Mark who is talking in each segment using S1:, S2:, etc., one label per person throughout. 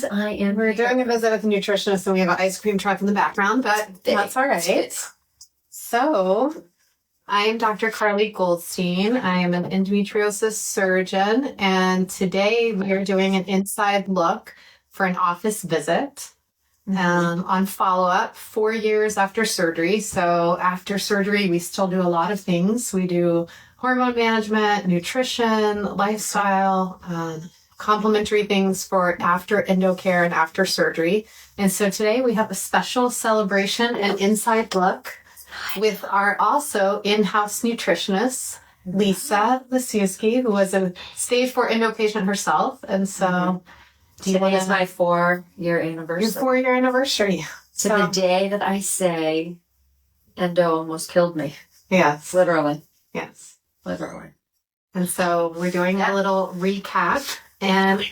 S1: because I am.
S2: We're doing a visit with a nutritionist and we have an ice cream truck in the background, but that's all right. So, I am Dr. Karli Goldstein. I am an endometriosis surgeon, and today we are doing an inside look for an office visit on follow-up 4 years after surgery. So after surgery, we still do a lot of things. We do hormone management, nutrition, lifestyle, complementary things for after endo care and after surgery. And so today we have a special celebration and inside look with our also in-house nutritionist, Lisa Lisiewski, who was a stage 4 endo patient herself. And so
S1: today is my 4-year anniversary.
S2: Your 4-year anniversary.
S1: So the day that I say endo almost killed me.
S2: Yes.
S1: Literally.
S2: Yes.
S1: Literally.
S2: And so we're doing a little recap, and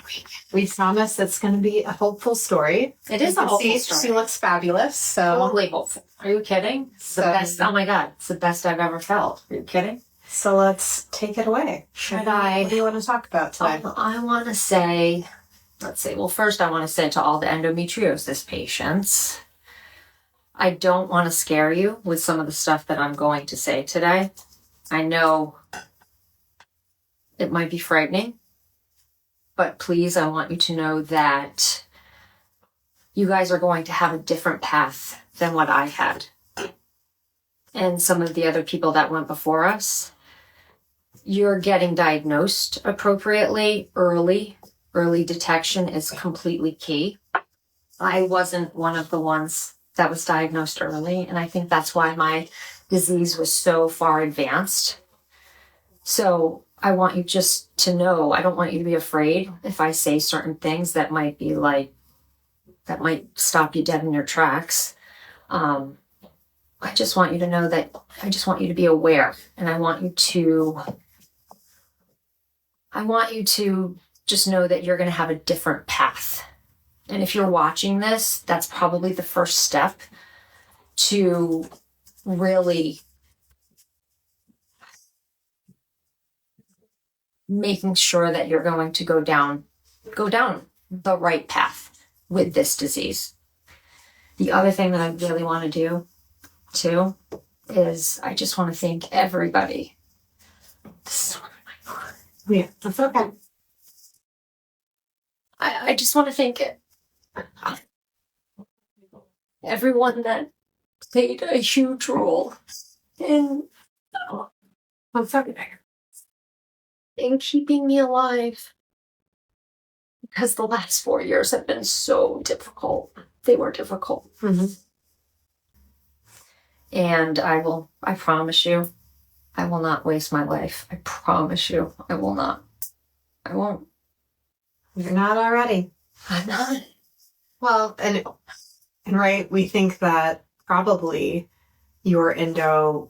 S2: we promise it's going to be a hopeful story.
S1: It is a hopeful story.
S2: She looks fabulous. So
S1: totally hopeful. Are you kidding? It's the best. Oh my God. It's the best I've ever felt. Are you kidding?
S2: So let's take it away. What do you want to talk about today?
S1: I want to say, well, first I want to say to all the endometriosis patients, I don't want to scare you with some of the stuff that I'm going to say today. I know it might be frightening, but please, I want you to know that you guys are going to have a different path than what I had. And some of the other people that went before us. You're getting diagnosed appropriately early. Early detection is completely key. I wasn't one of the ones that was diagnosed early, and I think that's why my disease was so far advanced. So I want you just to know, I don't want you to be afraid if I say certain things that might be that might stop you dead in your tracks. I just want you to know that, I just want you to be aware, and I want you to just know that you're going to have a different path. And if you're watching this, that's probably the first step to really making sure that you're going to go down the right path with this disease. The other thing that I really want to do too is I just want to thank everybody.
S2: Yeah, that's okay.
S1: I just want to thank everyone that played a huge role in keeping me alive. Because the last 4 years have been so difficult. They were difficult.
S2: Mm-hmm.
S1: And I promise you, I will not waste my life. I promise you, I will not. I won't.
S2: You're not already.
S1: I'm not.
S2: Well, and right, we think that probably your endo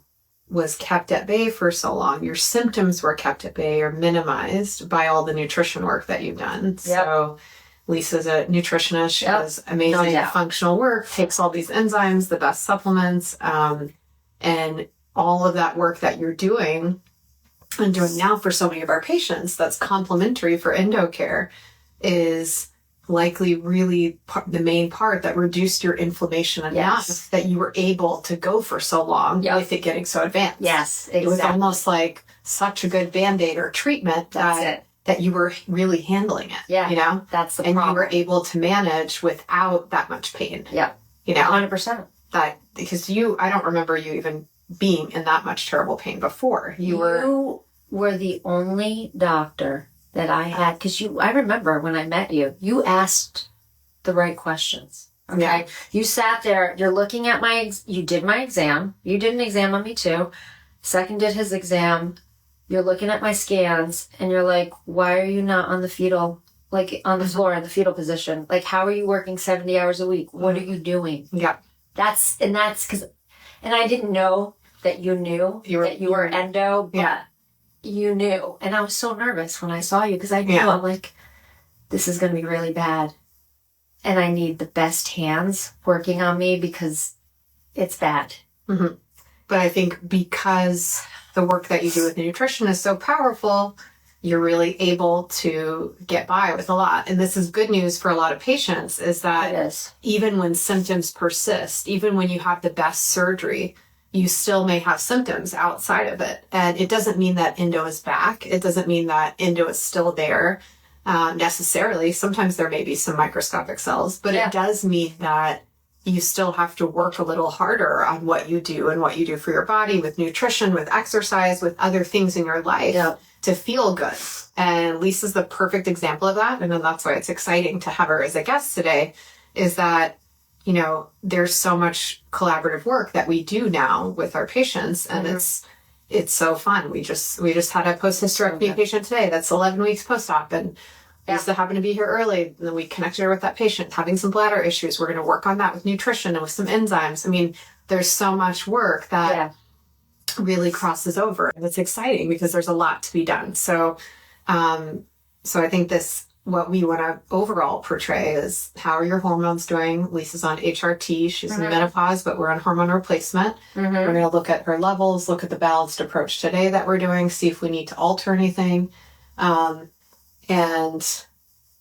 S2: was kept at bay for so long. Your symptoms were kept at bay or minimized by all the nutrition work that you've done. Yep. So Lisa's a nutritionist. She does amazing functional work, takes all these enzymes, the best supplements, and all of that work that you're doing and doing now for so many of our patients that's complementary for endo care is likely really the main part that reduced your inflammation enough that you were able to go for so long with it getting so advanced.
S1: Yes, exactly.
S2: It was almost like such a good Band-Aid or treatment that you were really handling it.
S1: Yeah,
S2: you know?
S1: That's the
S2: problem. And you were able to manage without that much pain.
S1: Yeah.
S2: You know?
S1: 100%.
S2: Because I don't remember you even being in that much terrible pain before. You
S1: were the only doctor that I had, because I remember when I met you, you asked the right questions. Okay. Yeah. You sat there, you're looking at you did my exam. You did an exam on me too. Second did his exam. You're looking at my scans and you're like, why are you not on the fetal, on the floor in the fetal position? How are you working 70 hours a week? What are you doing?
S2: Yeah.
S1: That's because I didn't know that you knew that you were endo, but you knew. And I was so nervous when I saw you because I knew, I'm like, this is going to be really bad. And I need the best hands working on me because it's bad.
S2: Mm-hmm. But I think because the work that you do with the nutrition is so powerful, you're really able to get by with a lot. And this is good news for a lot of patients, is that even when symptoms persist, even when you have the best surgery, you still may have symptoms outside of it. And it doesn't mean that endo is back. It doesn't mean that endo is still there necessarily. Sometimes there may be some microscopic cells, but it does mean that you still have to work a little harder on what you do and what you do for your body with nutrition, with exercise, with other things in your life to feel good. And Lisa's the perfect example of that. And then that's why it's exciting to have her as a guest today, is that, you know, there's so much collaborative work that we do now with our patients, and it's so fun. We just had a post-hysterectomy patient today that's 11 weeks post-op, and Lisa happened to be here early, and then we connected her with that patient having some bladder issues. We're going to work on that with nutrition and with some enzymes. I mean, there's so much work that really crosses over, and it's exciting because there's a lot to be done. So I think what we want to overall portray is, how are your hormones doing? Lisa's on HRT. She's in menopause, but we're on hormone replacement. We're going to look at her levels, look at the balanced approach today that we're doing, see if we need to alter anything. And,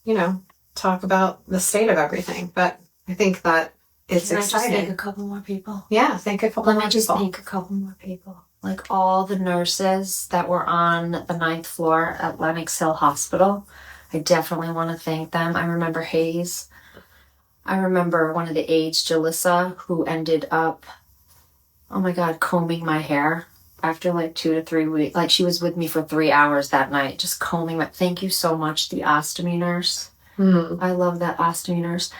S2: you know, talk about the state of everything. But I think that it's exciting.
S1: Can I just thank a couple more people?
S2: Yeah, thank a couple more people.
S1: Let me just thank a couple more people. Like all the nurses that were on the 9th floor at Lenox Hill Hospital. I definitely want to thank them. I remember Hayes. I remember one of the aides, Jalissa, who ended up, oh my God, combing my hair after like 2 to 3 weeks. Like, she was with me for 3 hours that night, just combing my, thank you so much, the ostomy nurse. I love that ostomy nurse.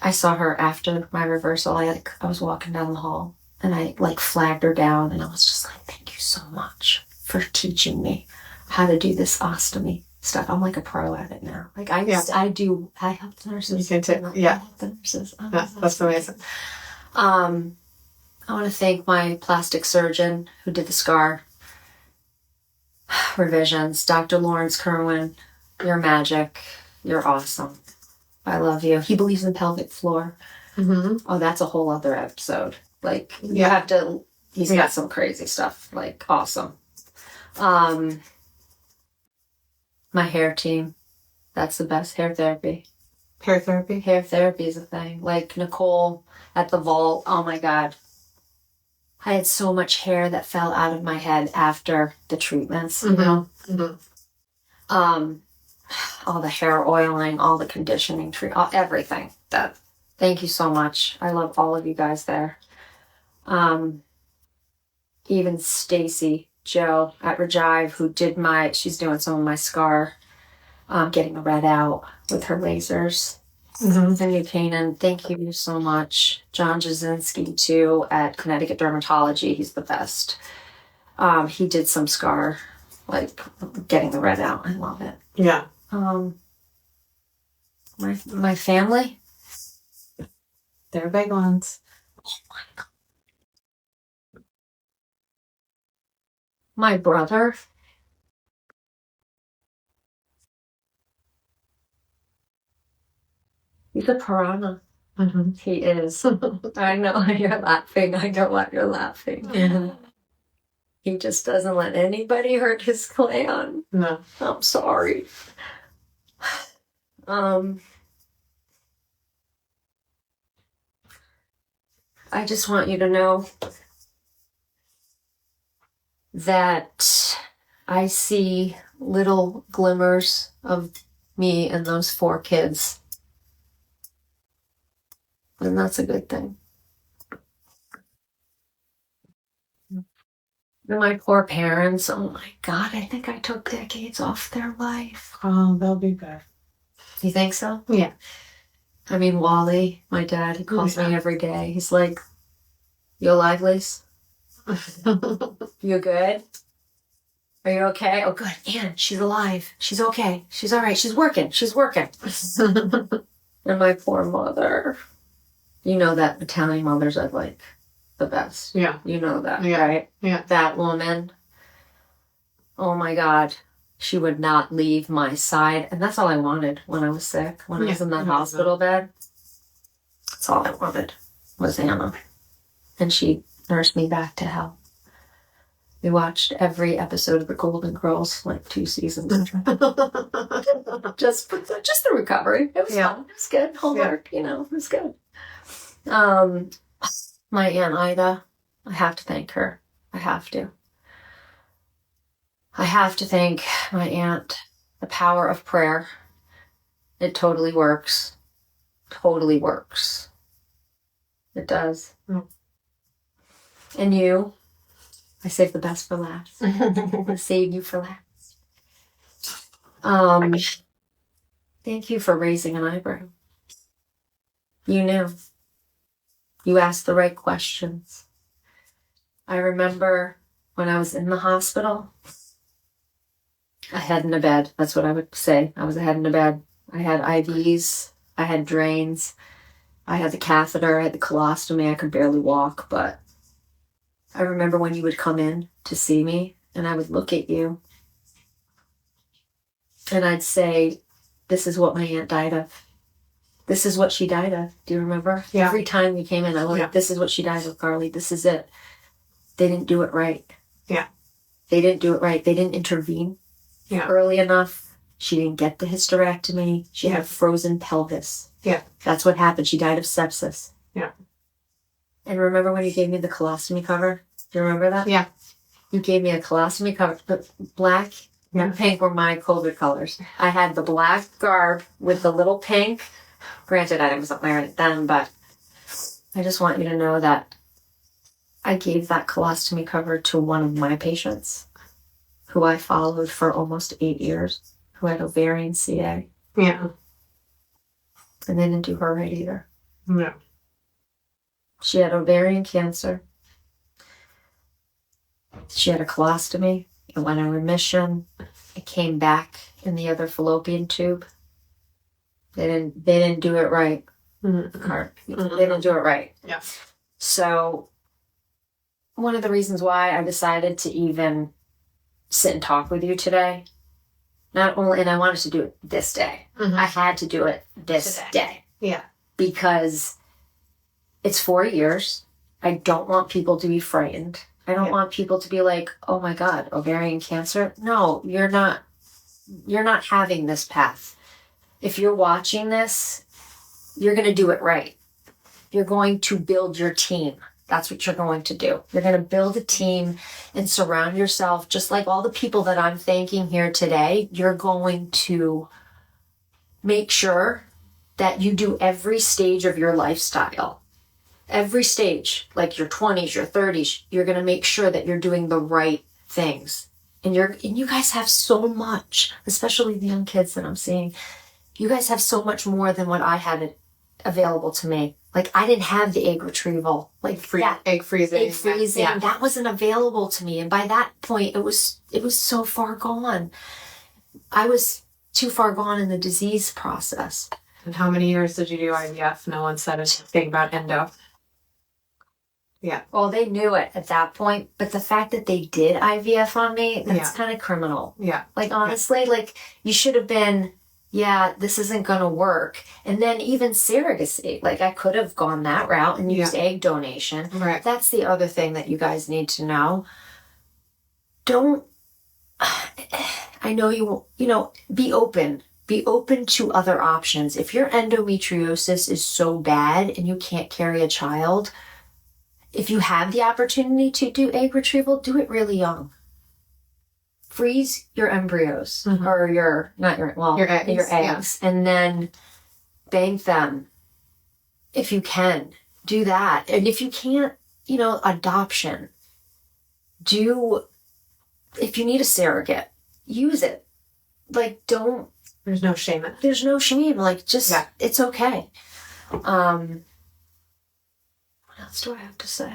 S1: I saw her after my reversal. I was walking down the hall and I like flagged her down, and I was just like, thank you so much for teaching me how to do this ostomy stuff. I'm like a pro at it now. Like I help the nurses.
S2: You can
S1: I help the nurses.
S2: That's amazing.
S1: I want to thank my plastic surgeon who did the scar revisions, Dr. Lawrence Kerwin. You're magic. You're awesome. I love you. He believes in pelvic floor. Oh, that's a whole other episode. Like, you have to, he's got some crazy stuff. Like, awesome. My hair team. That's the best. Hair therapy.
S2: Hair therapy?
S1: Hair therapy is a thing. Like Nicole at the vault. Oh my God. I had so much hair that fell out of my head after the treatments, you know? All the hair oiling, all the conditioning, everything. Thank you so much. I love all of you guys there. Even Stacy Joe at Regive, who did she's doing some of my scar, getting the red out with her lasers. Cindy Kanan, thank you so much. John Jasinski, too, at Connecticut Dermatology. He's the best. He did some scar, like, getting the red out. I love it.
S2: Yeah.
S1: My family.
S2: They're big ones.
S1: Oh my God. My brother. He's a piranha. He is. I know you're laughing. I know why you're laughing. He just doesn't let anybody hurt his clan.
S2: No.
S1: I'm sorry. I just want you to know that I see little glimmers of me and those 4 kids. And that's a good thing. And my poor parents, oh my God, I think I took decades off their life.
S2: Oh, they'll be good.
S1: You think so?
S2: Yeah.
S1: I mean, Wally, my dad, he calls me every day. He's like, you alive, Lise? You good? Are you okay? Oh, good. Ann, she's alive. She's okay. She's all right. She's working. And my poor mother. You know that Italian mothers are like the best.
S2: Yeah.
S1: You know that,
S2: yeah.
S1: right?
S2: Yeah.
S1: That woman. Oh my God. She would not leave my side. And that's all I wanted when I was sick. When I was in that hospital bed. That's all I wanted was Anna. And she nursed me back to health. We watched every episode of The Golden Girls, like 2 seasons. just the recovery. It was fun. It was good. Homework, it was good. My Aunt Ida, I have to thank her. I have to thank my aunt. The power of prayer. It totally works. Totally works. It does. Mm. And you, I saved the best for last. I saved you for last. Thank you for raising an eyebrow. You knew. You asked the right questions. I remember when I was in the hospital, a head in a bed. That's what I would say. I was a head in a bed. I had IVs. I had drains. I had the catheter. I had the colostomy. I could barely walk, but I remember when you would come in to see me and I would look at you and I'd say, this is what my aunt died of. This is what she died of. Do you remember? Yeah. Every time you came in, I was like, this is what she died of, Karli. This is it. They didn't do it right. Yeah. They didn't do it right. They didn't intervene early enough. She didn't get the hysterectomy. She had a frozen pelvis. Yeah. That's what happened. She died of sepsis. Yeah. And remember when you gave me the colostomy cover? Do you remember that? Yeah. You gave me a colostomy cover. The black and pink were my COVID colors. I had the black garb with the little pink. Granted, I wasn't wearing it then, but I just want you to know that I gave that colostomy cover to one of my patients who I followed for almost 8 years, who had ovarian CA. Yeah. And they didn't do her right either. No. She had ovarian cancer. She had a colostomy. It went in remission. It came back in the other fallopian tube. They didn't do it right. Mm-hmm. They didn't do it right. Yeah. So one of the reasons why I decided to even sit and talk with you today, not only, and I wanted to do it this day. Mm-hmm. I had to do it this day. Yeah. Because it's 4 years. I don't want people to be frightened. I don't want people to be like, oh my God, ovarian cancer. No, you're not having this path. If you're watching this, you're going to do it right. You're going to build your team. That's what you're going to do. You're going to build a team and surround yourself, just like all the people that I'm thanking here today. You're going to make sure that you do every stage of your lifestyle. Every stage, like your 20s, your 30s, you're going to make sure that you're doing the right things. And you guys have so much, especially the young kids that I'm seeing. You guys have so much more than what I had available to me. Like, I didn't have the egg retrieval. Like, egg freezing. Yeah. That wasn't available to me. And by that point, it was so far gone. I was too far gone in the disease process.
S2: And how many years did you do IVF? No one said anything about endo. Yeah.
S1: Well, they knew it at that point, but the fact that they did IVF on me, that's kind of criminal. Yeah. Like, honestly, like, you should have been, this isn't going to work. And then even surrogacy, like, I could have gone that route and used egg donation. Right. That's the other thing that you guys need to know. I know be open. Be open to other options. If your endometriosis is so bad and you can't carry a child, if you have the opportunity to do egg retrieval, do it really young. Freeze your embryos or your eggs, and then bank them. If you can, do that. And if you can't, adoption. If you need a surrogate, use it. Like, don't.
S2: There's no shame in it.
S1: There's no shame. Like, just, it's okay. What else do I have to say?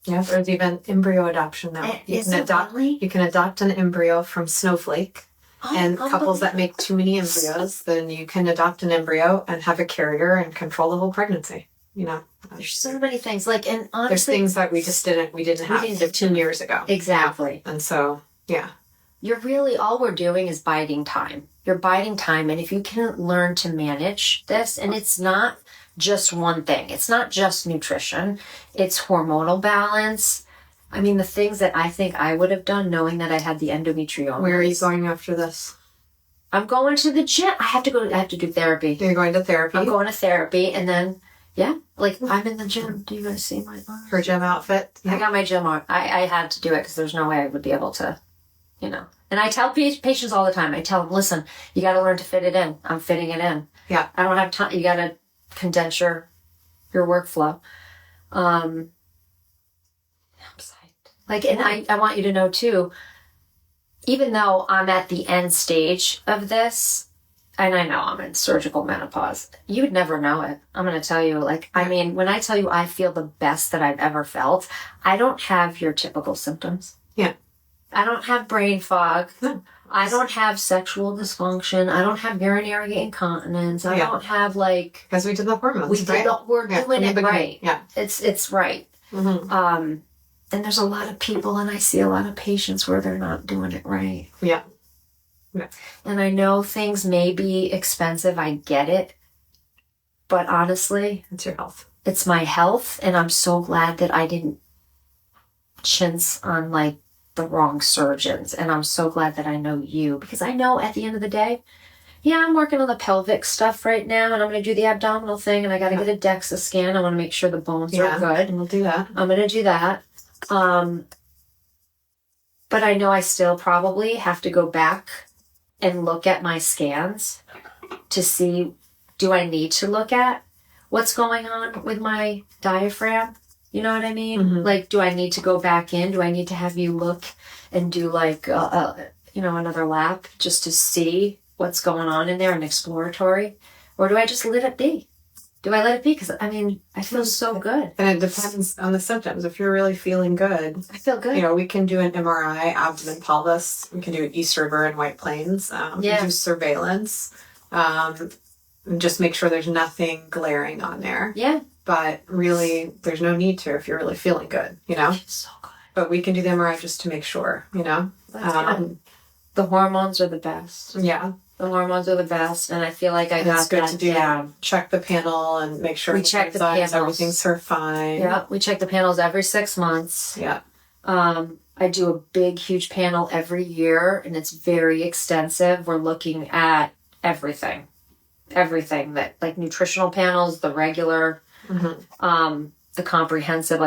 S2: Yeah, there's even embryo adoption now. You can adopt an embryo from Snowflake. And couples that make too many embryos, then you can adopt an embryo and have a carrier and control the whole pregnancy.
S1: There's so many things. Like, and honestly,
S2: there's things that we didn't have 15 years ago.
S1: Exactly.
S2: And so,
S1: all we're doing is biding time. You're biding time. And if you can learn to manage this, and it's not just one thing. It's not just nutrition. It's hormonal balance. I mean, the things that I think I would have done knowing that I had the endometriosis.
S2: Where are you going after this?
S1: I'm going to the gym. I have to do therapy.
S2: You're going to therapy?
S1: I'm going to therapy, and then, I'm in the gym. Do you guys see my arms?
S2: Her gym outfit?
S1: I got my gym on. I had to do it because there's no way I would be able to, And I tell patients all the time, I tell them, listen, you got to learn to fit it in. I'm fitting it in.
S2: Yeah.
S1: I don't have time. You got to condense your workflow. I'm psyched. And I want you to know too, even though I'm at the end stage of this, and I know I'm in surgical menopause, you would never know it. I'm going to tell you, when I tell you I feel the best that I've ever felt, I don't have your typical symptoms.
S2: Yeah.
S1: I don't have brain fog. I don't have sexual dysfunction. I don't have urinary incontinence. I don't have
S2: because we did the hormones.
S1: We're doing it right.
S2: Yeah.
S1: It's right.
S2: Mm-hmm.
S1: And there's a lot of people, and I see a lot of patients where they're not doing it right.
S2: Yeah.
S1: And I know things may be expensive. I get it. But honestly,
S2: it's your health.
S1: It's my health. And I'm so glad that I didn't chintz on the wrong surgeons. And I'm so glad that I know you, because I know at the end of the day, I'm working on the pelvic stuff right now, and I'm going to do the abdominal thing, and I got to get a DEXA scan. I want to make sure the bones are good.
S2: And we'll do that.
S1: I'm going to do that. But I know I still probably have to go back and look at my scans to see, do I need to look at what's going on with my diaphragm? You know what I mean?
S2: Mm-hmm.
S1: Do I need to go back in? Do I need to have you look and do another lap just to see what's going on in there and exploratory? Or do I just let it be? Do I let it be? Because, I feel so good.
S2: And it depends on the symptoms. If you're really feeling good.
S1: I feel good.
S2: We can do an MRI, abdomen, pelvis. We can do an East River and White Plains. We can do surveillance. And just make sure there's nothing glaring on there.
S1: Yeah.
S2: But really, there's no need to if you're really feeling good,
S1: It's so good.
S2: But we can do the MRI just to make sure,
S1: That's good. The hormones are the best.
S2: Yeah.
S1: The hormones are the best, and I feel like I got
S2: good
S1: that
S2: to do.
S1: down.
S2: Check the panel and make sure
S1: we check the panels.
S2: Everything's fine.
S1: Yeah, we check the panels every 6 months.
S2: Yeah.
S1: I do a big, huge panel every year, and it's very extensive. We're looking at everything that nutritional panels, the regular, the comprehensive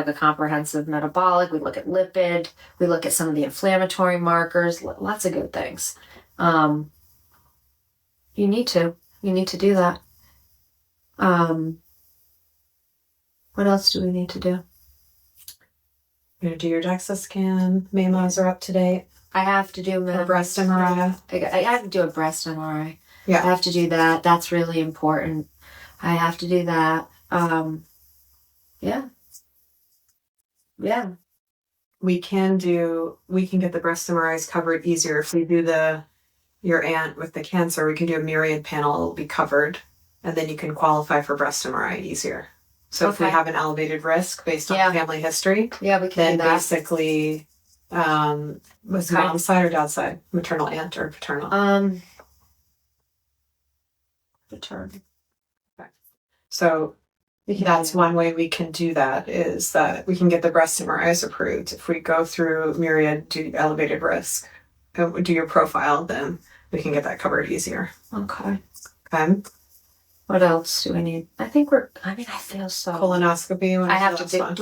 S1: metabolic. We look at lipid. We look at some of the inflammatory markers. Lots of good things. You need to do that. What else do we need to do?
S2: You're going to do your DEXA scan. Mammos are up to date.
S1: I have to do
S2: a breast MRI.
S1: I have to do a breast MRI.
S2: Yeah.
S1: I have to do that. That's really important. I have to do that. Yeah.
S2: We can get the breast MRIs covered easier if we do your aunt with the cancer. We can do a myriad panel. It'll be covered, and then you can qualify for breast MRI easier. So if we have an elevated risk based on family history,
S1: we can
S2: then
S1: do that.
S2: basically, was mom's side or dad's side? Maternal aunt or paternal?
S1: Paternal.
S2: Okay. So that's one way we can do that, is that we can get the breast MRIs approved. If we go through myriad, do elevated risk, and do your profile, then we can get that covered easier.
S1: Okay.
S2: Okay.
S1: What else do we need? I think I feel so.
S2: Colonoscopy.
S1: I have to do. I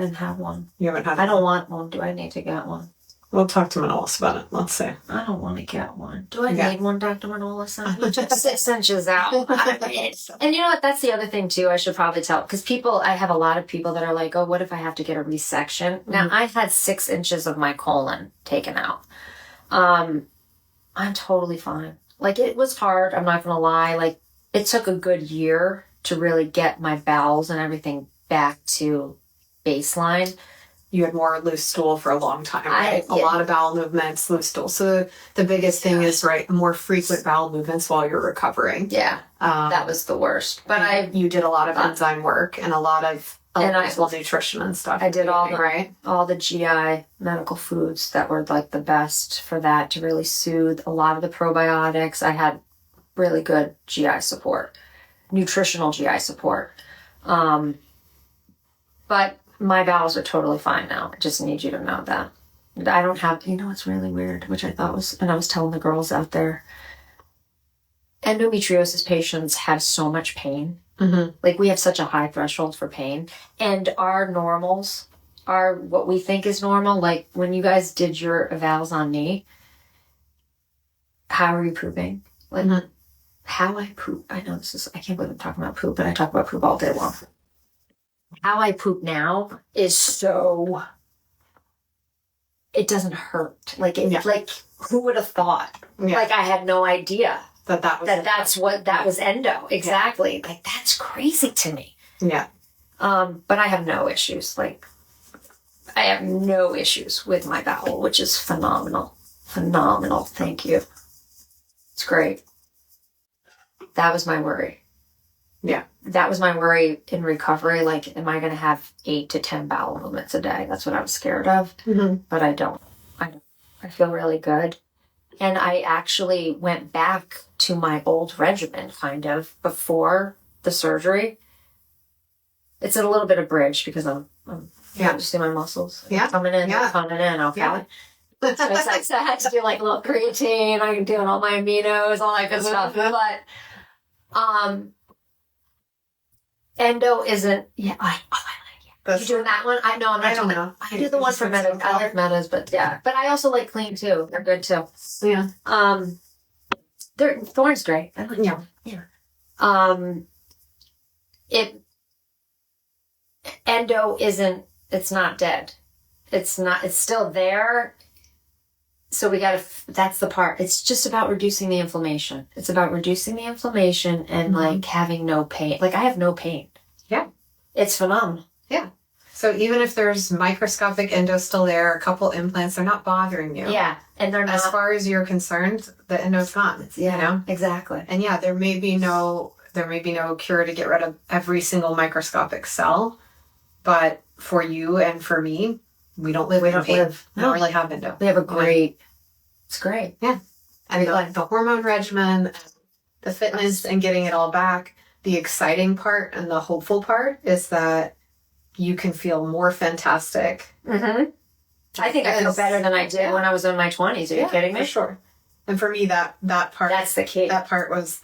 S1: didn't have one.
S2: You haven't had
S1: I don't want one. Do I need to get one?
S2: We'll talk to Manolis about it. Let's see.
S1: I don't want to get one. Do I need one, Dr. Manolis? I'm just 6 inches out. And you know what? That's the other thing, too, I should probably tell. Because I have a lot of people that are like, oh, what if I have to get a resection? Mm-hmm. Now, I've had 6 inches of my colon taken out. I'm totally fine. It was hard. I'm not going to lie. It took a good year to really get my bowels and everything back to baseline.
S2: You had more loose stool for a long time, right? A lot of bowel movements, loose stool. So the biggest thing is, more frequent bowel movements while you're recovering.
S1: Yeah, that was the worst. But
S2: you did a lot of enzyme work and a lot of nutrition and stuff.
S1: I did all the GI medical foods that were the best for that, to really soothe a lot of the probiotics. I had really good GI support, nutritional GI support. But My bowels are totally fine now. I just need you to know that. I don't have, it's really weird, which I thought was, and I was telling the girls out there, endometriosis patients have so much pain.
S2: Mm-hmm.
S1: Like, we have such a high threshold for pain. And our normals are what we think is normal. Like, when you guys did your evals on me, how are you pooping? Like, how I poop. I know I can't believe I'm talking about poop, but I talk about poop all day long. How I poop now is so, it doesn't hurt. Like, who would have thought? Yeah. Like, I had no idea that was endo. Exactly. Yeah. Like, that's crazy to me.
S2: Yeah.
S1: But I have no issues. Like, I have no issues with my bowel, which is phenomenal. Phenomenal. Thank you. It's great. That was my worry.
S2: Yeah.
S1: That was my worry in recovery. Like, am I going to have 8 to 10 bowel movements a day? That's what I was scared of.
S2: Mm-hmm.
S1: But I don't. I feel really good. And I actually went back to my old regimen, kind of, before the surgery. It's a little bit abridged because I'm you see my muscles.
S2: Yeah.
S1: Coming in, okay.
S2: Yeah.
S1: So I had to do like a little creatine. I'm doing all my aminos, all that good stuff. But endo isn't. Yeah, I like it. You doing that one? I'm not doing that. I do the one for Meta. I like Metas, but yeah. But I also like Clean too. They're good too.
S2: Yeah.
S1: Thorn's great. I like them. Yeah. Endo isn't. It's not dead. It's not. It's still there. So that's the part. It's just about reducing the inflammation. It's about reducing the inflammation and like having no pain. Like, I have no pain.
S2: Yeah.
S1: It's phenomenal.
S2: Yeah. So even if there's microscopic endo still there, a couple implants, they're not bothering you.
S1: Yeah. And they're not.
S2: As far as you're concerned, the endo's gone.
S1: Yeah. Exactly.
S2: And yeah, there may be no cure to get rid of every single microscopic cell. But for you and for me, we don't live. We don't really have endo.
S1: We have a great. It's great.
S2: Yeah. I mean, like the hormone regimen, the fitness, and getting it all back. The exciting part and the hopeful part is that you can feel more fantastic.
S1: Mm-hmm. I think I feel better than I did when I was in my 20s. Are you kidding me?
S2: For sure. And for me, that part.
S1: That's the key.
S2: That part was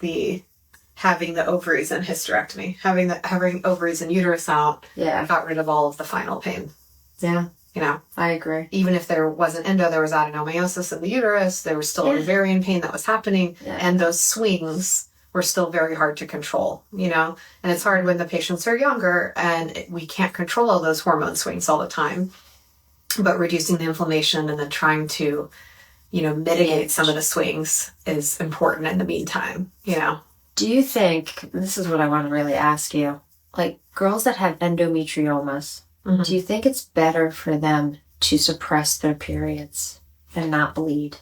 S2: having the ovaries and hysterectomy, having ovaries and uterus out.
S1: Yeah.
S2: Got rid of all of the final pain.
S1: Yeah.
S2: I
S1: agree.
S2: Even if there wasn't endo, there was adenomyosis in the uterus. There was still ovarian pain that was happening. Yeah. And those swings were still very hard to control, And it's hard when the patients are younger and we can't control all those hormone swings all the time. But reducing the inflammation and then trying to, mitigate some of the swings is important in the meantime,
S1: Do you think, this is what I want to really ask you, like girls that have endometriomas, do you think it's better for them to suppress their periods and not bleed?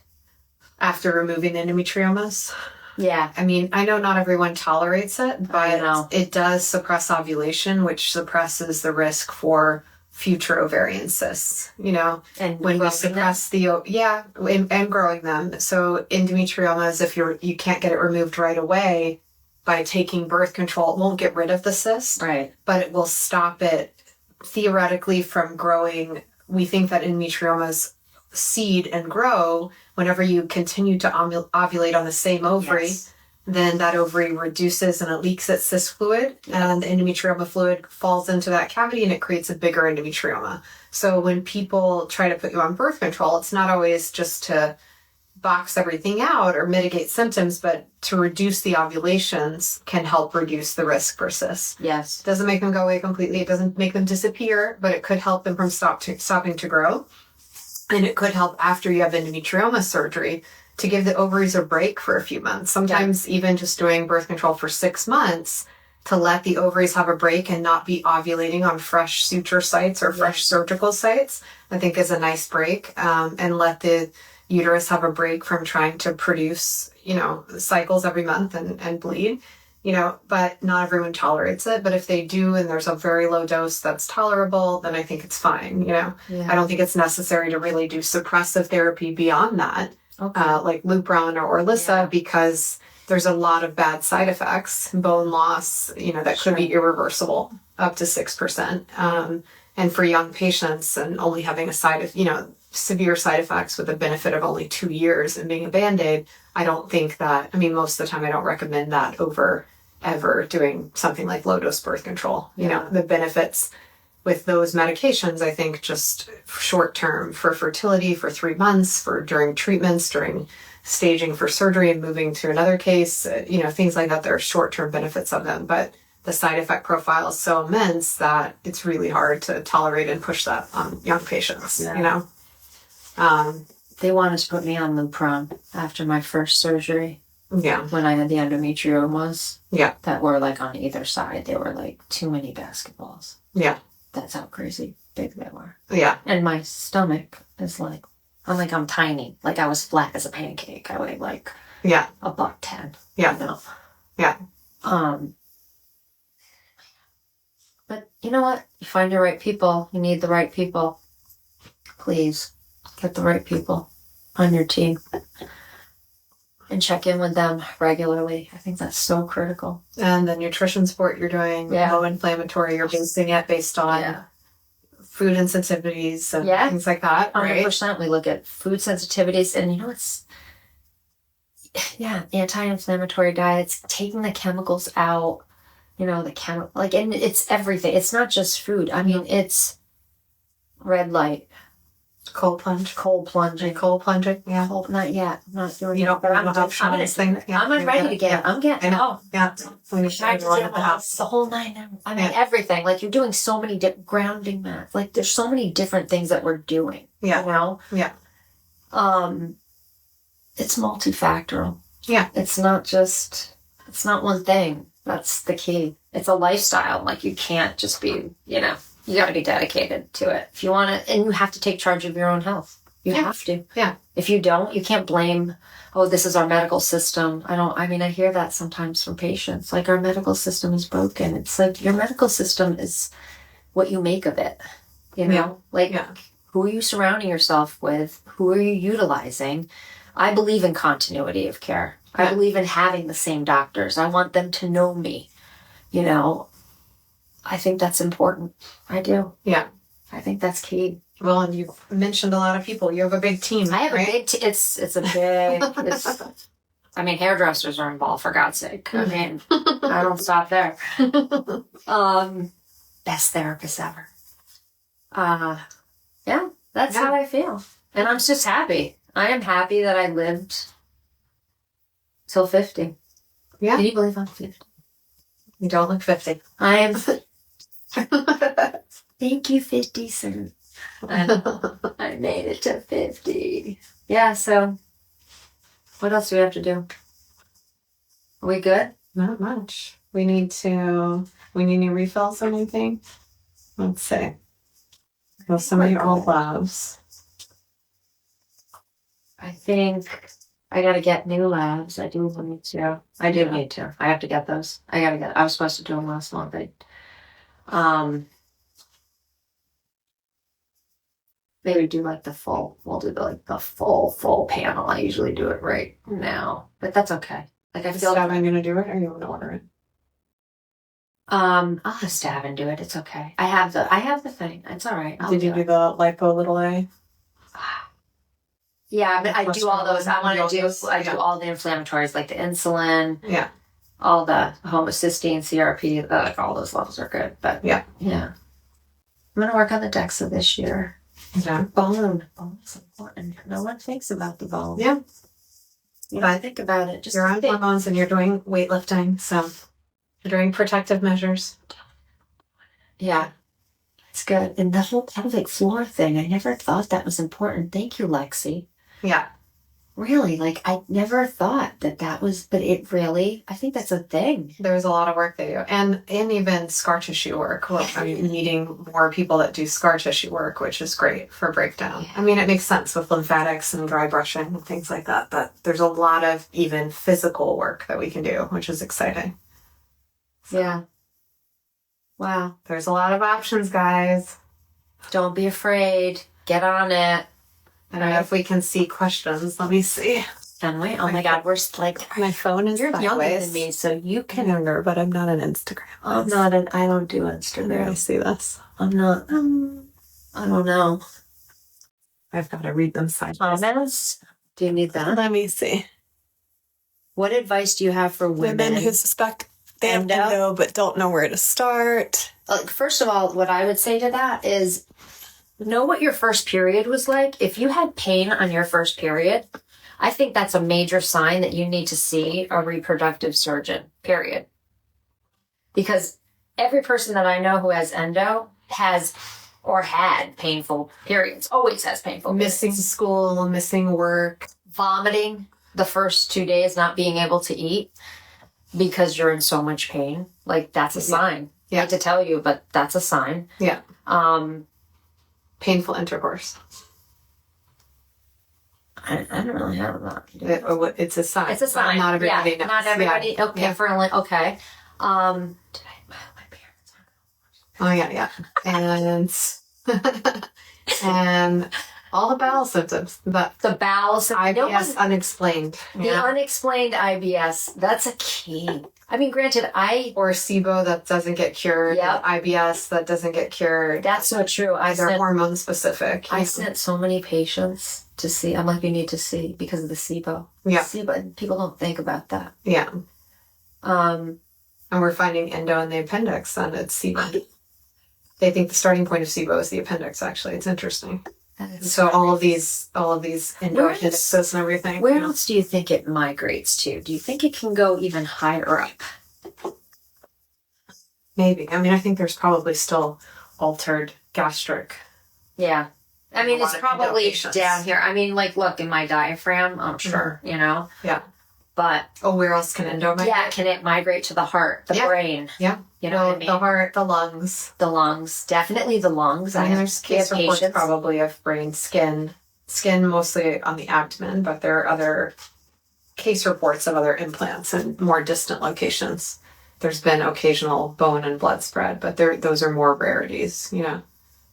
S2: After removing endometriomas?
S1: Yeah.
S2: I mean, I know not everyone tolerates it, but it does suppress ovulation, which suppresses the risk for future ovarian cysts, And when we suppress and growing them. So endometriomas, if you can't get it removed right away, by taking birth control, it won't get rid of the cyst.
S1: Right.
S2: But it will stop it theoretically from growing. We think that endometriomas seed and grow whenever you continue to ovulate on the same ovary. Yes. Then that ovary reduces and it leaks its cyst fluid, and the endometrioma fluid falls into that cavity and it creates a bigger endometrioma. So when people try to put you on birth control, it's not always just to box everything out or mitigate symptoms, but to reduce the ovulations can help reduce the risk for cysts.
S1: Yes.
S2: It doesn't make them go away completely. It doesn't make them disappear, but it could help them from stopping to grow. And it could help after you have endometrioma surgery to give the ovaries a break for a few months. Sometimes even just doing birth control for 6 months to let the ovaries have a break and not be ovulating on fresh suture sites or fresh surgical sites, I think is a nice break. And let the uterus have a break from trying to produce, cycles every month and bleed, but not everyone tolerates it. But if they do, and there's a very low dose that's tolerable, then I think it's fine. I don't think it's necessary to really do suppressive therapy beyond that. Okay. Like Lupron or Orlissa, because there's a lot of bad side effects, bone loss, that could be irreversible, up to 6%. And for young patients and only having severe side effects with the benefit of only 2 years and being a Band-Aid, I don't think that, I mean, most of the time I don't recommend that over ever doing something like low dose birth control. You know, the benefits with those medications, I think just short term for fertility for 3 months, for during treatments, during staging for surgery and moving to another case, things like that. There are short term benefits of them, but the side effect profile is so immense that it's really hard to tolerate and push that on young patients,
S1: They wanted to put me on Lupron after my first surgery.
S2: Yeah.
S1: When I had the endometriomas.
S2: Yeah.
S1: That were like on either side. They were like too many basketballs.
S2: Yeah.
S1: That's how crazy big they were.
S2: Yeah.
S1: And my stomach is like, I'm tiny. Like I was flat as a pancake. I weighed like $110.
S2: Yeah.
S1: You know?
S2: Yeah.
S1: But you know what? You find your right people. You need the right people. Please get the right people on your team and check in with them regularly. I think that's so critical.
S2: And the nutrition support you're doing, low inflammatory, you're basing it based on food sensitivities and things like that, right?
S1: 100%. We look at food sensitivities, and anti-inflammatory diets, taking the chemicals out, and it's everything. It's not just food. I mean, it's red light.
S2: Cold plunging. Yeah.
S1: Not yet. I'm not doing
S2: you don't
S1: I'm ready to get. I'm getting.
S2: Yeah.
S1: The whole 9 hours. Everything. Like you're doing so many grounding math. Like there's so many different things that we're doing.
S2: Yeah.
S1: You know.
S2: Yeah.
S1: It's multifactorial.
S2: Yeah.
S1: It's not one thing. That's the key. It's a lifestyle. Like you can't just be. You got to be dedicated to it if you want to, and you have to take charge of your own health. You have to.
S2: Yeah.
S1: If you don't, you can't blame, this is our medical system. I hear that sometimes from patients. Like, our medical system is broken. It's like, your medical system is what you make of it. Who are you surrounding yourself with? Who are you utilizing? I believe in continuity of care. I believe in having the same doctors. I want them to know me. I think that's important. I do.
S2: Yeah.
S1: I think that's key.
S2: Well, and you've mentioned a lot of people. You have a big team.
S1: I have a big team. It's a big... hairdressers are involved, for God's sake. I don't stop there. Best therapist ever. That's how I feel. And I'm just happy. I am happy that I lived till 50.
S2: Yeah.
S1: Can you believe I'm 50?
S2: You don't look 50.
S1: I am... Thank you, 50 cents. I made it to 50. Yeah, so what else do we have to do? Are we good?
S2: Not much. We need new refills or anything? Let's see. Go some of your old labs.
S1: I think I gotta get new labs. I do need to. I have to get those. I was supposed to do them last month. Maybe do like the full. We'll do the full panel. I usually do it right now, but that's okay. Like I feel like
S2: I'm gonna do it, or you want to order it?
S1: I'll have Stab and do it. It's okay. I have the thing. It's all right.
S2: Did you do the lipo little a?
S1: Yeah, but I do all those. I do all the inflammatories, like the insulin.
S2: Yeah.
S1: All the homocysteine, CRP, like all those levels are good. But yeah. I'm gonna work on the DEXA this year.
S2: Yeah.
S1: Bone is important. No one thinks about the bone.
S2: Yeah.
S1: I think about it.
S2: You're on hormones and you're doing weightlifting, so you're doing protective measures.
S1: Yeah. It's good. And the whole pelvic floor thing, I never thought that was important. Thank you, Lexi.
S2: Yeah.
S1: Really, I never thought that was, but it really, I think that's a thing.
S2: There's a lot of work they do. And even scar tissue work. Well, I'm meeting more people that do scar tissue work, which is great for breakdown. Yeah. It makes sense with lymphatics and dry brushing and things like that, but there's a lot of even physical work that we can do, which is exciting.
S1: So, yeah. Wow.
S2: There's a lot of options, guys.
S1: Don't be afraid. Get on it.
S2: I don't know if we can see questions. Let me see.
S1: Can we? Oh my God, we're like,
S2: My phone is
S1: you're younger
S2: sideways.
S1: than me, so you
S2: I'm
S1: can.
S2: younger, but I'm not an Instagram.
S1: I'm not an. I don't do
S2: There, I
S1: Instagram.
S2: see this.
S1: I'm not. I don't know.
S2: I've got to read them sideways.
S1: Comments? Do you need that?
S2: Let me see.
S1: What advice do you have for
S2: Women who suspect they have
S1: Endo?
S2: endo but don't know where to start.
S1: First of all, what I would say to that is know what your first period was like. If you had pain on your first period, I think that's a major sign that you need to see a reproductive surgeon, period. Because every person that I know who has endo has or had painful periods, always has painful
S2: Missing
S1: periods.
S2: school, missing work.
S1: Vomiting the first 2 days, not being able to eat because you're in so much pain. Like, that's a sign. I hate to tell you, but that's a sign.
S2: Yeah. Painful intercourse.
S1: I don't really have that.
S2: It's a sign.
S1: It's a sign.
S2: Not everybody knows.
S1: Not everybody.
S2: Yeah.
S1: Okay,
S2: Yeah.
S1: okay. Did I? My parents.
S2: Oh, yeah. And all the bowel symptoms. But
S1: The bowels.
S2: IBS unexplained.
S1: The unexplained IBS. That's a key. I mean, granted,
S2: Or SIBO that doesn't get cured.
S1: Yep.
S2: IBS that doesn't get cured.
S1: That's so true.
S2: They're hormone specific.
S1: I sent so many patients to see. I'm like, you need to see because of the SIBO.
S2: Yeah.
S1: SIBO. People don't think about that.
S2: Yeah. And we're finding endo in the appendix, and it's SIBO. They think the starting point of SIBO is the appendix. Actually, it's interesting. So all of these endoappendixes and everything.
S1: Where else do you think it migrates to? Do you think it can go even higher up?
S2: Maybe. I mean, I think there's probably still altered gastric.
S1: Yeah. I mean,
S2: A
S1: it's
S2: lot of
S1: probably
S2: patients.
S1: down here. I mean, like, look, in my diaphragm, I'm sure, you know?
S2: Yeah.
S1: But,
S2: Oh, where else can endo migrate?
S1: yeah, can it migrate to the heart, the
S2: Yeah.
S1: brain?
S2: Yeah.
S1: You know what I mean?
S2: The heart, the lungs.
S1: The lungs. Definitely the lungs.
S2: I mean, there's case reports
S1: patients.
S2: probably of brain, skin mostly on the abdomen, but there are other case reports of other implants in more distant locations. There's been occasional bone and blood spread, but those are more rarities, you know.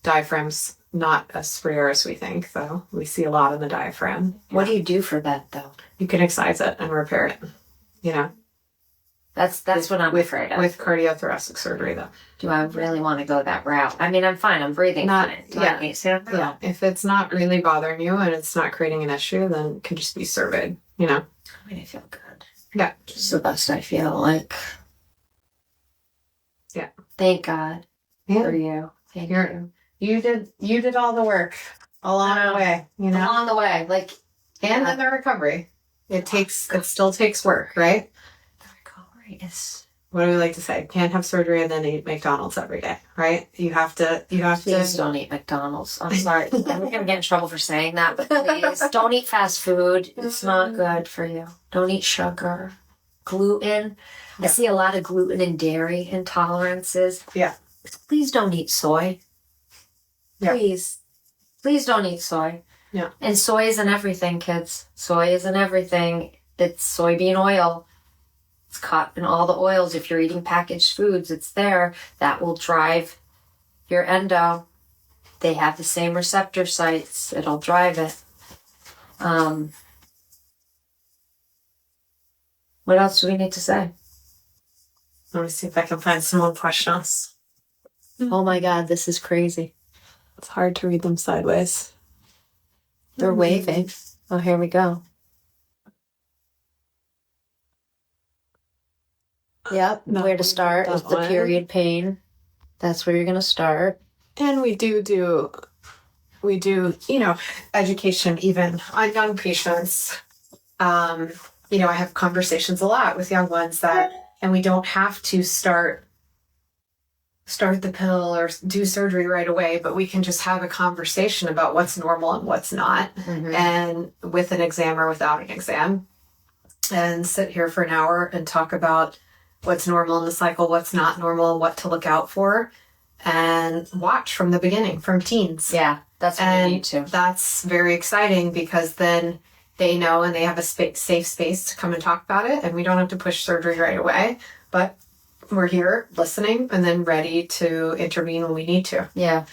S2: Diaphragm's not as rare as we think, though. We see a lot in the diaphragm.
S1: What do you do for that, though?
S2: You can excise it and repair it, you know.
S1: That's what I'm afraid of.
S2: With cardiothoracic surgery, though.
S1: Do I really want to go that route? I mean, I'm fine. I'm breathing fine. Do I need to?
S2: Yeah. If it's not really bothering you and it's not creating an issue, then it can just be surveyed, you know.
S1: I mean, I feel good.
S2: Yeah.
S1: It's the best I feel like.
S2: Yeah.
S1: Thank God for you. Thank you.
S2: You did all the work along the way, you know.
S1: Along the way, like,
S2: And then the recovery. It still takes work, right?
S1: the recovery is.
S2: What do we like to say? Can't have surgery and then eat McDonald's every day, right? You have to.
S1: Please don't eat McDonald's. I'm sorry. I'm going to get in trouble for saying that, but please don't eat fast food. It's not good for you. Don't eat sugar. Gluten. I see a lot of gluten and dairy intolerances.
S2: Yeah.
S1: Please don't eat soy.
S2: Yeah.
S1: Please don't eat soy.
S2: Yeah.
S1: And soy isn't everything, kids. Soy isn't everything. It's soybean oil. It's caught in all the oils. If you're eating packaged foods, it's there. That will drive your endo. They have the same receptor sites. It'll drive it. What else do we need to say?
S2: Let me see if I can find some more questions.
S1: Oh my God, this is crazy.
S2: It's hard to read them sideways.
S1: They're waving. Oh, here we go. Yep.
S2: No,
S1: where to start
S2: that
S1: with the
S2: one.
S1: period pain. That's where you're going to start.
S2: And we do, you know, education even on young patients. You know, I have conversations a lot with young ones and we don't have to start the pill or do surgery right away, but we can just have a conversation about what's normal and what's not.
S1: Mm-hmm.
S2: And with an exam or without an exam, and sit here for an hour and talk about what's normal in the cycle, what's not normal, what to look out for, and watch from the beginning, from teens.
S1: Yeah, that's what you need to.
S2: That's very exciting because then they know and they have a safe space to come and talk about it, and we don't have to push surgery right away, but we're here listening and then ready to intervene when we need to.
S1: Yeah.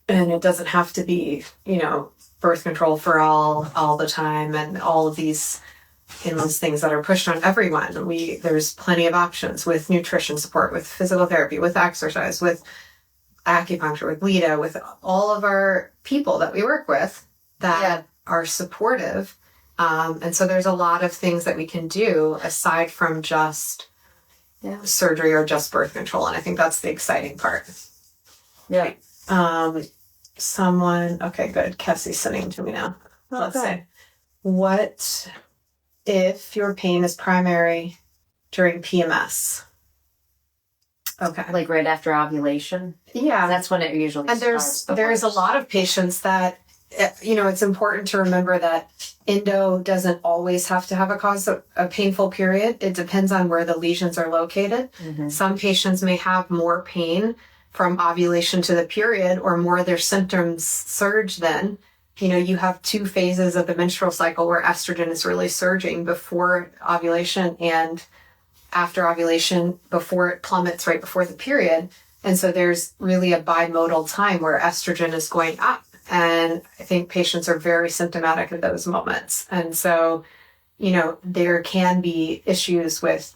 S2: And it doesn't have to be, you know, birth control for all the time and all of these endless things that are pushed on everyone. There's plenty of options with nutrition support, with physical therapy, with exercise, with acupuncture, with Lita, with all of our people that we work with that are supportive. And so there's a lot of things that we can do aside from just surgery or just birth control. And I think that's the exciting part.
S1: Yeah.
S2: Okay, good. Kessie's sitting to me now. Let's say, what if your pain is primary during PMS? Okay.
S1: Like right after ovulation?
S2: Yeah.
S1: That's when it usually starts.
S2: And there's a lot of patients that, it's important to remember that endo doesn't always have to have a painful period. It depends on where the lesions are located. Mm-hmm. Some patients may have more pain from ovulation to the period, or more of their symptoms surge then. You have 2 phases of the menstrual cycle where estrogen is really surging before ovulation and after ovulation, before it plummets right before the period. And so there's really a bimodal time where estrogen is going up. And I think patients are very symptomatic at those moments. And so, there can be issues with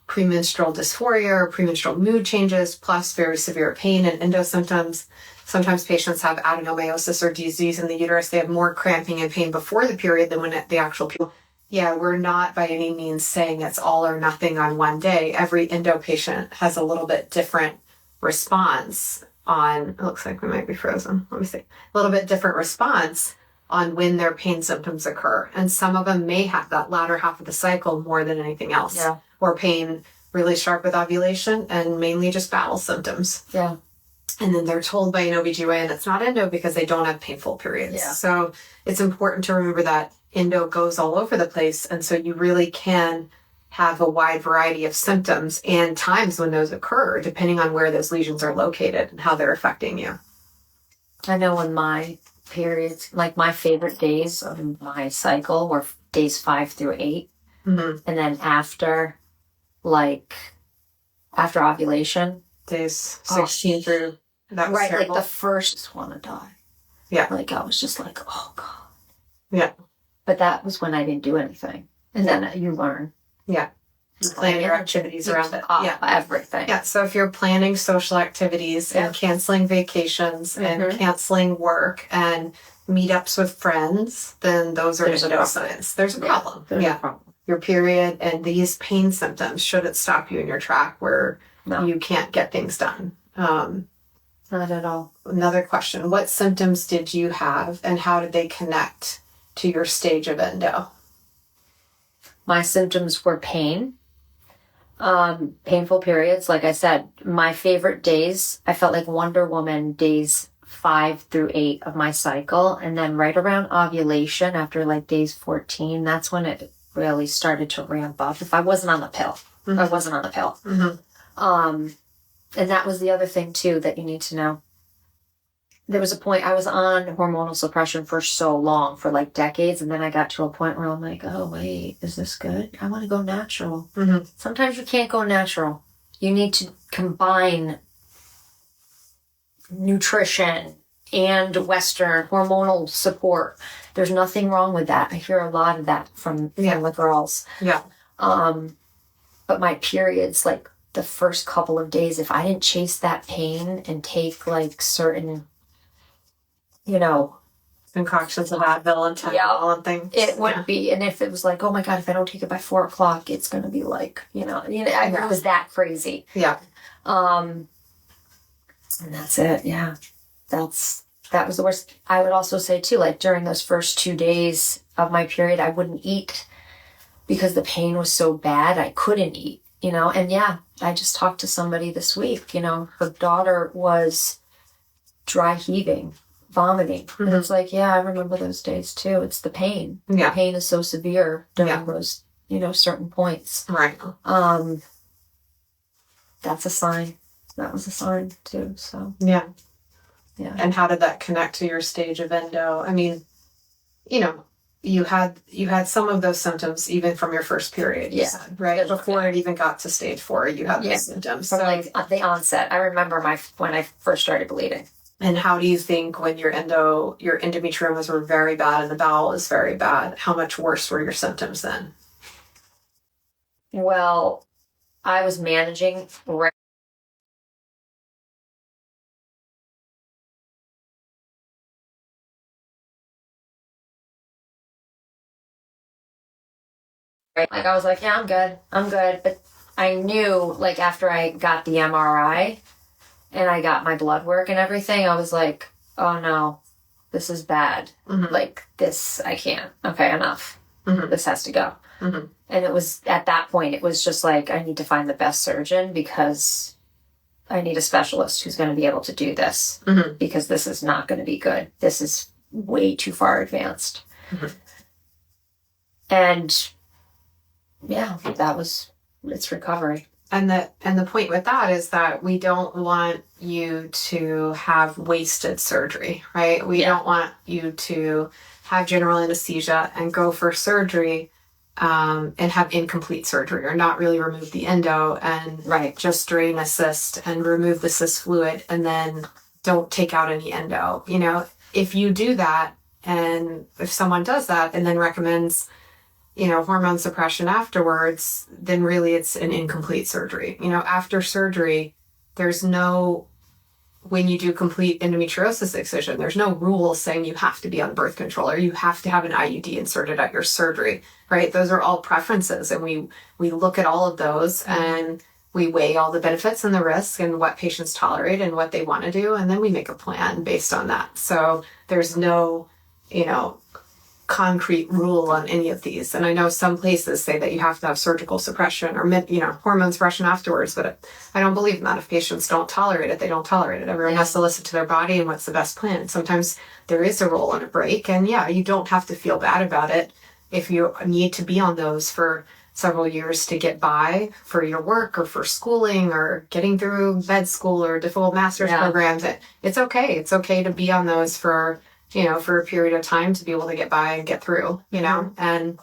S2: premenstrual dysphoria or premenstrual mood changes, plus very severe pain and endo symptoms. Sometimes patients have adenomyosis or disease in the uterus. They have more cramping and pain before the period than when the actual period. Yeah, we're not by any means saying it's all or nothing on one day. Every endo patient has a little bit different response on, it looks like we might be frozen. Let me see. A little bit different response on when their pain symptoms occur. And some of them may have that latter half of the cycle more than anything else.
S1: Yeah.
S2: Or pain really sharp with ovulation and mainly just bowel symptoms.
S1: Yeah.
S2: And then they're told by an OBGYN it's not endo because they don't have painful periods. Yeah. So it's important to remember that endo goes all over the place. And so you really can have a wide variety of symptoms and times when those occur, depending on where those lesions are located and how they're affecting you.
S1: I know when my periods, like my favorite days of my cycle were days 5 through 8. Mm-hmm. And then after ovulation.
S2: Days 16 through, that was terrible.
S1: Like the first want to die.
S2: Yeah.
S1: Like I was just like, oh God.
S2: Yeah.
S1: But that was when I didn't do anything. And then you learn.
S2: Yeah. You plan your activities around it.
S1: Yeah. Everything.
S2: Yeah. So if you're planning social activities and canceling vacations and canceling work and meetups with friends, then those are endo signs. There's a problem.
S1: There's a problem.
S2: Your period and these pain symptoms shouldn't stop you in your track where you can't get things done.
S1: Not at all.
S2: Another question. What symptoms did you have and how did they connect to your stage of endo?
S1: My symptoms were pain, painful periods. Like I said, my favorite days, I felt like Wonder Woman days 5 through 8 of my cycle. And then right around ovulation, after like days 14, that's when it really started to ramp up. If I wasn't on the pill, I wasn't on the pill. Mm-hmm. And that was the other thing too that you need to know. There was a point I was on hormonal suppression for so long, for like decades, and then I got to a point where I'm like, oh wait, is this good? I want to go natural. Mm-hmm. Sometimes you can't go natural. You need to combine nutrition and Western hormonal support. There's nothing wrong with that. I hear a lot of that from the girls. Yeah. But my periods, like the first couple of days, if I didn't chase that pain and take like certain,
S2: concoctions of Advil and Tylenol and things,
S1: it would be. And if it was like, oh my God, if I don't take it by 4 o'clock, it's going to be like, it was that crazy.
S2: Yeah.
S1: And that's it. Yeah. That was the worst. I would also say too, like during those first 2 days of my period, I wouldn't eat because the pain was so bad. I couldn't eat, and I just talked to somebody this week, her daughter was dry heaving, vomiting. Mm-hmm. And it's like, I remember those days too. It's the pain. Yeah. The pain is so severe during those, certain points.
S2: Right.
S1: That's a sign. That was a sign too. So.
S2: Yeah. Yeah. And how did that connect to your stage of endo? I mean, you had some of those symptoms even from your first period, you said, right? Before it even got to stage 4, you had those symptoms.
S1: From like the onset. I remember when I first started bleeding.
S2: And how do you think when your endometriomas were very bad and the bowel was very bad, how much worse were your symptoms then?
S1: Well, I was managing right. Like I was like, yeah, I'm good. But I knew, like after I got the MRI and I got my blood work and everything, I was like, oh no, this is bad. Like this, I can't. Okay, enough. This has to go. And it was at that point, it was just like, I need to find the best surgeon because I need a specialist who's going to be able to do this because this is not going to be good. This is way too far advanced. And yeah, that was its recovery.
S2: And the point with that is that we don't want you to have wasted surgery, right? We don't want you to have general anesthesia and go for surgery and have incomplete surgery or not really remove the endo and just drain a cyst and remove the cyst fluid and then don't take out any endo. You know, if you do that and if someone does that and then recommends hormone suppression afterwards, then really it's an incomplete surgery. After surgery, when you do complete endometriosis excision, there's no rule saying you have to be on birth control or you have to have an IUD inserted at your surgery, right? Those are all preferences. And we look at all of those and we weigh all the benefits and the risks and what patients tolerate and what they want to do. And then we make a plan based on that. So there's no, concrete rule on any of these. And I know some places say that you have to have surgical suppression or, hormone suppression afterwards, but I don't believe in that. If patients don't tolerate it, they don't tolerate it. Everyone has to listen to their body and what's the best plan. Sometimes there is a role on a break and you don't have to feel bad about it if you need to be on those for several years to get by for your work or for schooling or getting through med school or difficult master's programs. It's okay. It's okay to be on those for a period of time to be able to get by and get through, and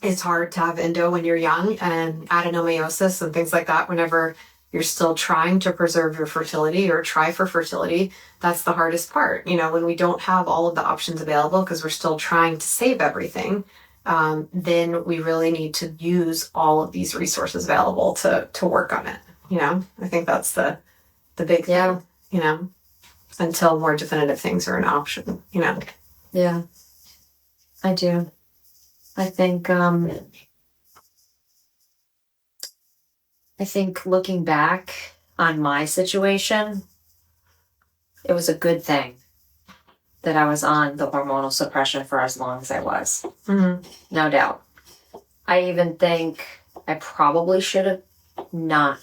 S2: it's hard to have endo when you're young and adenomyosis and things like that whenever you're still trying to preserve your fertility or try for fertility. That's the hardest part, when we don't have all of the options available because we're still trying to save everything. Then we really need to use all of these resources available to work on it. I think that's the big thing, until more definitive things are an option,
S1: Yeah, I do. I think looking back on my situation, it was a good thing that I was on the hormonal suppression for as long as I was. No doubt. I even think I probably should have not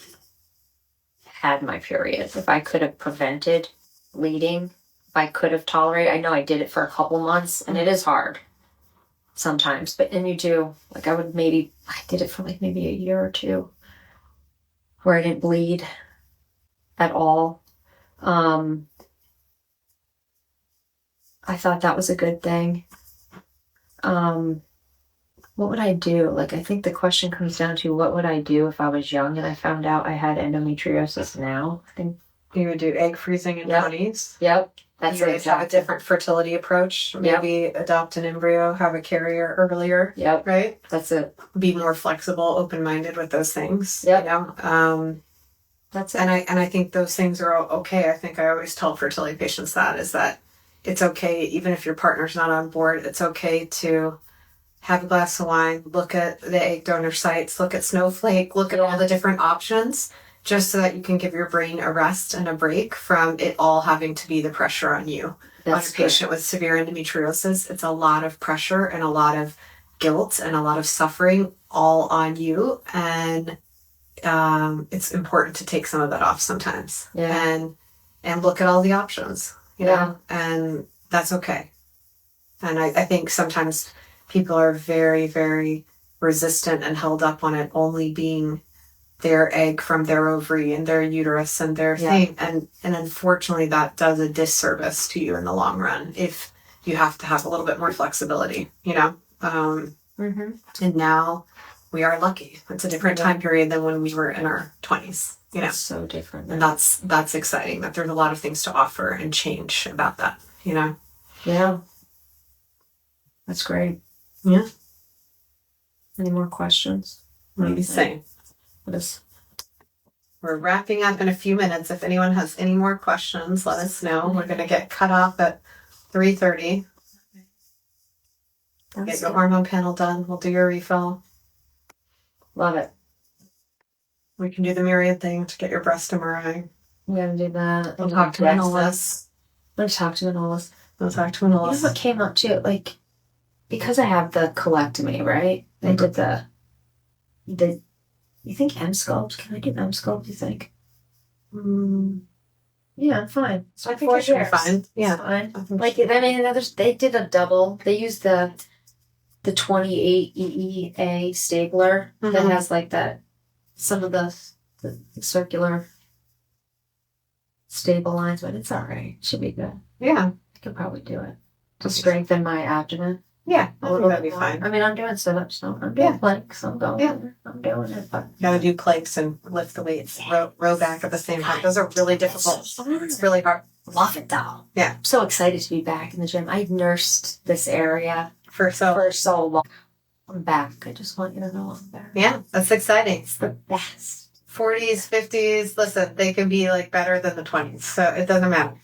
S1: had my period if I could have prevented bleeding. If I could have tolerated, I know I did it for a couple months and it is hard sometimes, but then you do, like I did it for like maybe a year or two where I didn't bleed at all. I thought that was a good thing. What would I do? Like, I think the question comes down to what would I do if I was young and I found out I had endometriosis now? I think
S2: you would do egg freezing in 20s.
S1: Yep. That's
S2: you would have a different fertility approach. Maybe adopt an embryo, have a carrier earlier.
S1: Yep.
S2: Right?
S1: That's it.
S2: Be more flexible, open-minded with those things.
S1: Yep.
S2: That's it. And I think those things are okay. I think I always tell fertility patients that it's okay, even if your partner's not on board, it's okay to have a glass of wine, look at the egg donor sites, look at Snowflake, look at all the different options, just so that you can give your brain a rest and a break from it all having to be the pressure on you.
S1: That's
S2: on a patient with severe endometriosis, it's a lot of pressure and a lot of guilt and a lot of suffering all on you. And it's important to take some of that off sometimes. And look at all the options, you know, and that's okay. And I think sometimes people are very, very resistant and held up on it only being their egg from their ovary and their uterus and their thing. And unfortunately that does a disservice to you in the long run if you have to have a little bit more flexibility, you know? And now we are lucky. It's a different time period than when we were in our 20s, you know?
S1: It's so different.
S2: And that's exciting that there's a lot of things to offer and change about that, you know?
S1: Yeah. That's great.
S2: Yeah.
S1: Any more questions?
S2: Amazing.
S1: What is?
S2: We're wrapping up in a few minutes. If anyone has any more questions, let us know. We're going to get cut off at 3:30. Get your hormone panel done. We'll do your refill.
S1: Love it.
S2: We can do the myriad thing to get your breast MRI.
S1: We're going to do that.
S2: We'll talk to Anolis.
S1: We'll talk to Anolis.
S2: We'll talk to
S1: You know
S2: Anolis.
S1: what came up too? Like, because I have the colectomy, right? They did the you think M-sculpt? Can I do M-sculpt, you think? Yeah, I'm fine. So
S2: I think I should be fine. Yeah.
S1: Fine. Like, I mean, they did a double. They used the 28 EEA stapler that has like that, some of the circular stable lines, but it's all right. Should be good.
S2: Yeah.
S1: I could probably do it to strengthen my abdomen.
S2: Yeah,
S1: A little
S2: that'd
S1: bit
S2: be
S1: more.
S2: fine.
S1: I mean, I'm doing sit-ups, so I'm doing planks. I'm going.
S2: Yeah.
S1: I'm doing it, but
S2: You gotta do planks and lift the weights, row back at the same time. Those are really difficult. It's really hard.
S1: Love it though.
S2: Yeah.
S1: I'm so excited to be back in the gym. I nursed this area
S2: For
S1: so long. I'm back. I just want you to know I'm back.
S2: Yeah, that's exciting.
S1: It's the best.
S2: 40s, 50s, listen, they can be like better than the 20s, so it doesn't matter.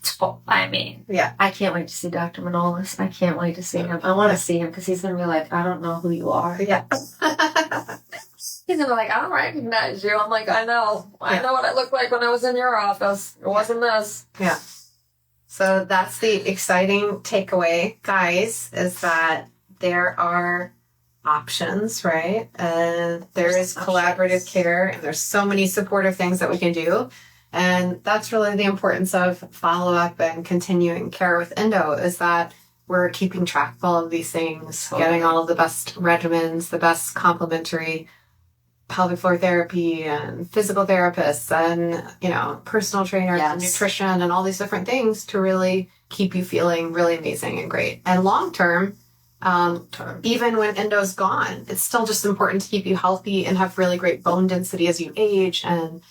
S1: I mean,
S2: Yeah.
S1: I can't wait to see Dr. Manolis. I can't wait to see him. I want to see him because he's going to be like, I don't know who you are.
S2: Yeah.
S1: He's going to be like, I don't recognize you. I'm like, I know. I know what I looked like when I was in your office. It wasn't this.
S2: Yeah. So that's the exciting takeaway, guys, is that there are options, right? And there is collaborative care, and there's so many supportive things that we can do. And that's really the importance of follow-up and continuing care with endo, is that we're keeping track of all of these things, getting all of the best regimens, the best complementary pelvic floor therapy and physical therapists and, personal trainers and nutrition and all these different things to really keep you feeling really amazing and great. And long-term, even when endo's gone, it's still just important to keep you healthy and have really great bone density as you age and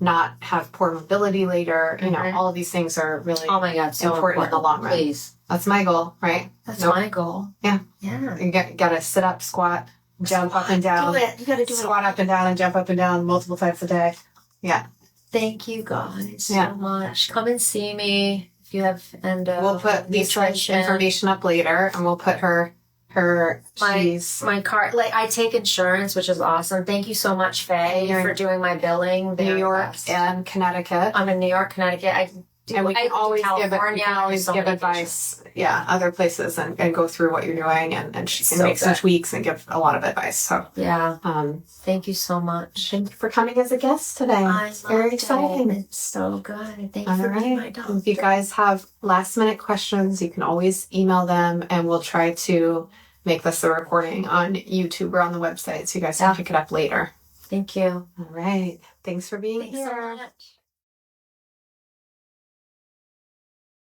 S2: not have poor mobility later. All of these things are really
S1: so
S2: important in the long run.
S1: Please.
S2: That's my goal, right?
S1: That's my goal.
S2: Yeah.
S1: Yeah.
S2: You gotta sit up, squat, jump up and down.
S1: Do it. You gotta do
S2: squat up and down and jump up and down multiple times a day. Yeah.
S1: Thank you guys so much. Come and see me if you have endo.
S2: We'll put Lisa's information up later, and we'll put her
S1: my card. Like, I take insurance, which is awesome. Thank you so much, Faye, for doing my billing.
S2: New York and Connecticut.
S1: I'm in New York, Connecticut.
S2: We can always give advice. Yeah, other places and go through what you're doing, and she can make some tweaks and give a lot of advice. So
S1: thank you so much.
S2: Thank you for coming as a guest today. It's very exciting.
S1: It's so good. Thank you for being my doctor.
S2: If you guys have last minute questions, you can always email them, and we'll try to make this a recording on YouTube or on the website so you guys can pick it up later.
S1: Thank you.
S2: All right. Thanks for being here.
S1: Thanks so much.